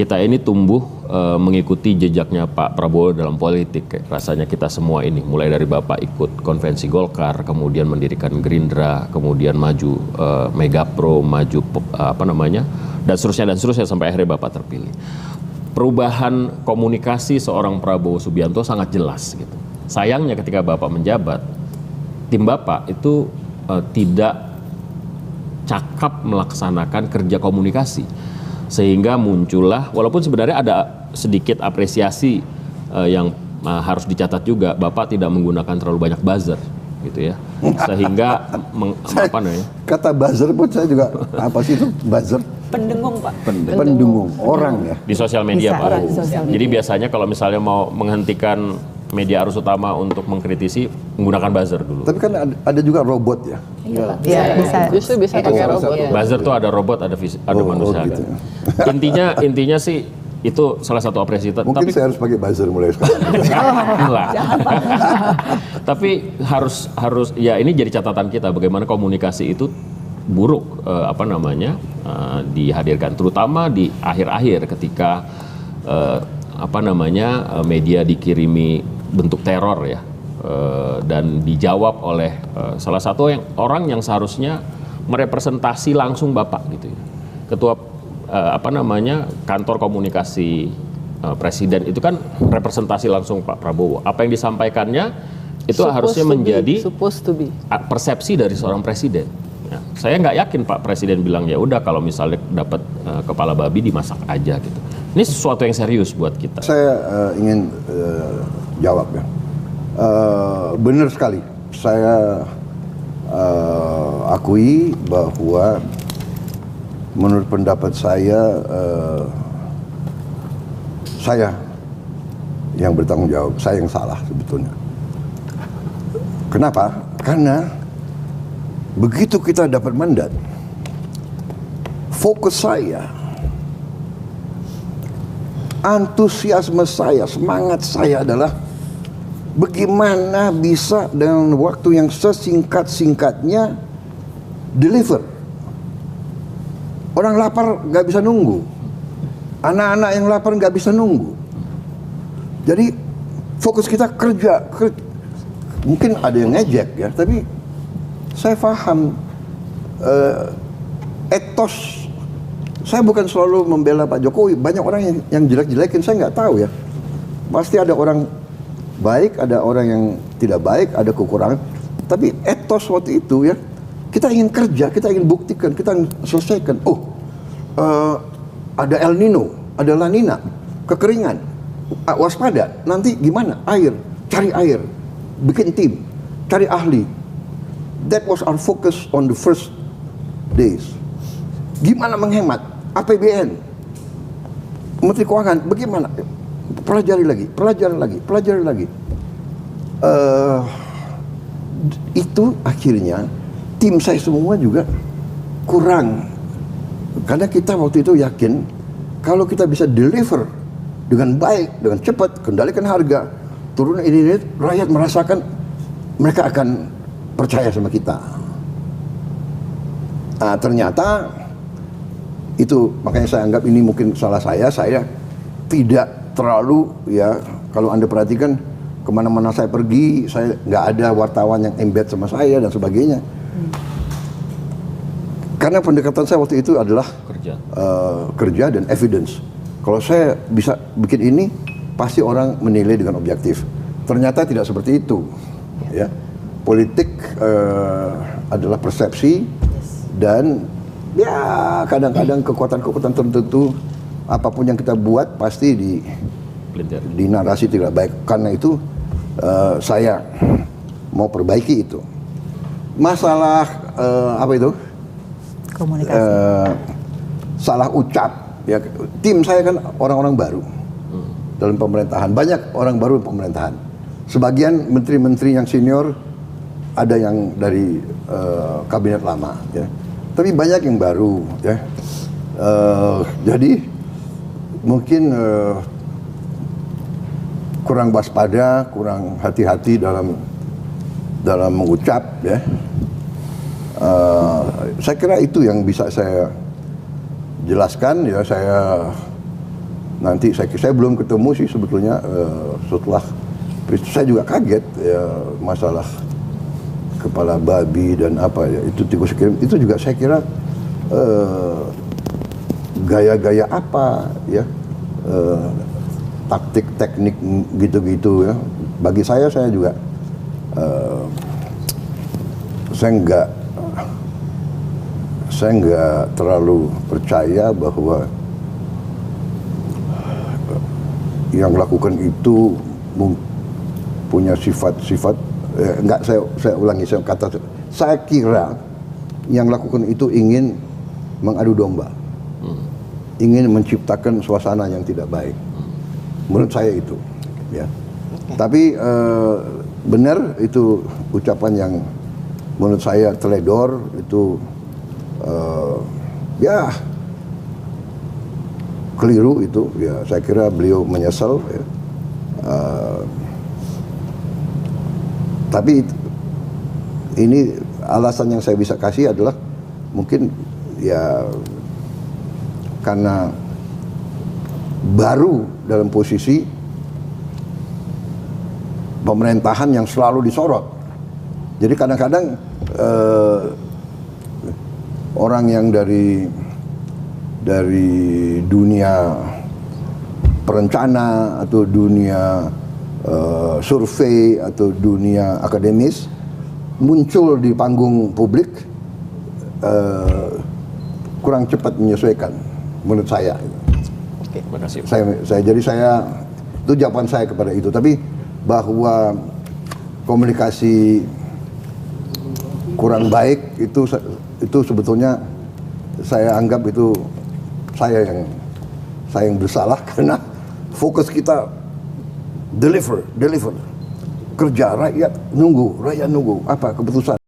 kita ini tumbuh mengikuti jejaknya Pak Prabowo dalam politik. Rasanya kita semua ini, mulai dari Bapak ikut konvensi Golkar, kemudian mendirikan Gerindra, kemudian maju Megapro, maju dan seterusnya sampai akhirnya Bapak terpilih. Perubahan komunikasi seorang Prabowo Subianto sangat jelas gitu. Sayangnya ketika Bapak menjabat, tim Bapak itu tidak cakap melaksanakan kerja komunikasi, sehingga muncullah, walaupun sebenarnya ada sedikit apresiasi yang harus dicatat juga, Bapak tidak menggunakan terlalu banyak buzzer gitu ya, sehingga kata buzzer pun saya juga apa sih itu buzzer? Pendengung, Pak. Pendengung orang ya di sosial media, Pak. Sosial media. Jadi biasanya kalau misalnya mau menghentikan media arus utama untuk mengkritisi, menggunakan buzzer dulu. Tapi kan ada juga robot ya. Iya, bisa. Justru bisa pakai robot. Buzzer tuh ada robot, ada manusia. Gitu. Intinya sih itu salah satu apresiasi. Mungkin saya harus pakai buzzer mulai sekarang. Tapi harus ya, ini jadi catatan kita bagaimana komunikasi itu buruk dihadirkan, terutama di akhir-akhir ketika media dikirimi bentuk teror ya, dan dijawab oleh salah satu orang yang seharusnya merepresentasi langsung Bapak gitu ya. Ketua kantor komunikasi presiden itu kan representasi langsung Pak Prabowo. Apa yang disampaikannya itu harusnya menjadi persepsi dari seorang presiden. Ya, saya nggak yakin Pak Presiden bilang ya udah kalau misalnya dapat kepala babi dimasak aja gitu. Ini sesuatu yang serius buat kita. Saya ingin jawab ya. Benar sekali. Saya akui bahwa menurut pendapat saya yang bertanggung jawab, saya yang salah sebetulnya. Kenapa? Karena begitu kita dapat mandat, fokus saya, antusiasme saya, semangat saya adalah bagaimana bisa dengan waktu yang sesingkat-singkatnya deliver. Orang lapar nggak bisa nunggu, anak-anak yang lapar nggak bisa nunggu. Jadi fokus kita kerja. Mungkin ada yang ngejek ya, tapi saya paham etos. Saya bukan selalu membela Pak Jokowi. Banyak orang yang jelek-jelekin, saya nggak tahu ya. Pasti ada orang baik, ada orang yang tidak baik, ada kekurangan. Tapi etos waktu itu ya, kita ingin kerja, kita ingin buktikan, kita ingin selesaikan. Ada El Nino, ada La Nina, kekeringan, waspada. Nanti gimana? Air, cari air, bikin tim, cari ahli. That was our focus on the first days. Gimana menghemat? APBN, Menteri Keuangan, bagaimana? Pelajari lagi. Itu akhirnya tim saya semua juga kurang. Karena kita waktu itu yakin kalau kita bisa deliver dengan baik, dengan cepat, kendalikan harga, turun ini, rakyat merasakan, mereka akan percaya sama kita. Nah, ternyata itu, makanya saya anggap ini mungkin salah saya tidak terlalu ya, kalau Anda perhatikan kemana-mana saya pergi, saya nggak ada wartawan yang embed sama saya dan sebagainya. Karena pendekatan saya waktu itu adalah kerja dan evidence. Kalau saya bisa bikin ini, pasti orang menilai dengan objektif. Ternyata tidak seperti itu. Ya, politik adalah persepsi dan ya kadang-kadang kekuatan-kekuatan tertentu, apapun yang kita buat pasti di narasi tidak baik. Karena itu saya mau perbaiki itu. Masalah apa itu? Komunikasi. Salah ucap. Ya, tim saya kan orang-orang baru dalam pemerintahan. Banyak orang baru dalam pemerintahan. Sebagian menteri-menteri yang senior ada yang dari kabinet lama. Ya. Tapi banyak yang baru. Ya. Jadi mungkin kurang waspada, kurang hati-hati dalam mengucap. Ya. Saya kira itu yang bisa saya jelaskan. Ya, saya nanti saya belum ketemu sih sebetulnya setelah saya juga kaget ya, masalah kepala babi dan apa ya itu tikus kirim itu juga saya kira gaya-gaya apa ya taktik teknik gitu-gitu ya bagi saya juga saya nggak terlalu percaya bahwa yang melakukan itu punya sifat-sifat saya ulangi saya kira yang lakukan itu ingin mengadu domba, ingin menciptakan suasana yang tidak baik. Menurut saya itu, ya. Tapi benar itu ucapan yang menurut saya teledor itu ya keliru itu. Ya saya kira beliau menyesal. Ya. Tapi ini alasan yang saya bisa kasih adalah mungkin ya karena baru dalam posisi pemerintahan yang selalu disorot. Jadi kadang-kadang orang yang dari dunia perencana atau dunia survei atau dunia akademis muncul di panggung publik kurang cepat menyesuaikan menurut saya. Oke, terima kasih. Saya itu jawaban saya kepada itu. Tapi bahwa komunikasi kurang baik itu sebetulnya saya anggap itu saya yang bersalah karena fokus kita deliver kerja rakyat nunggu apa keputusan.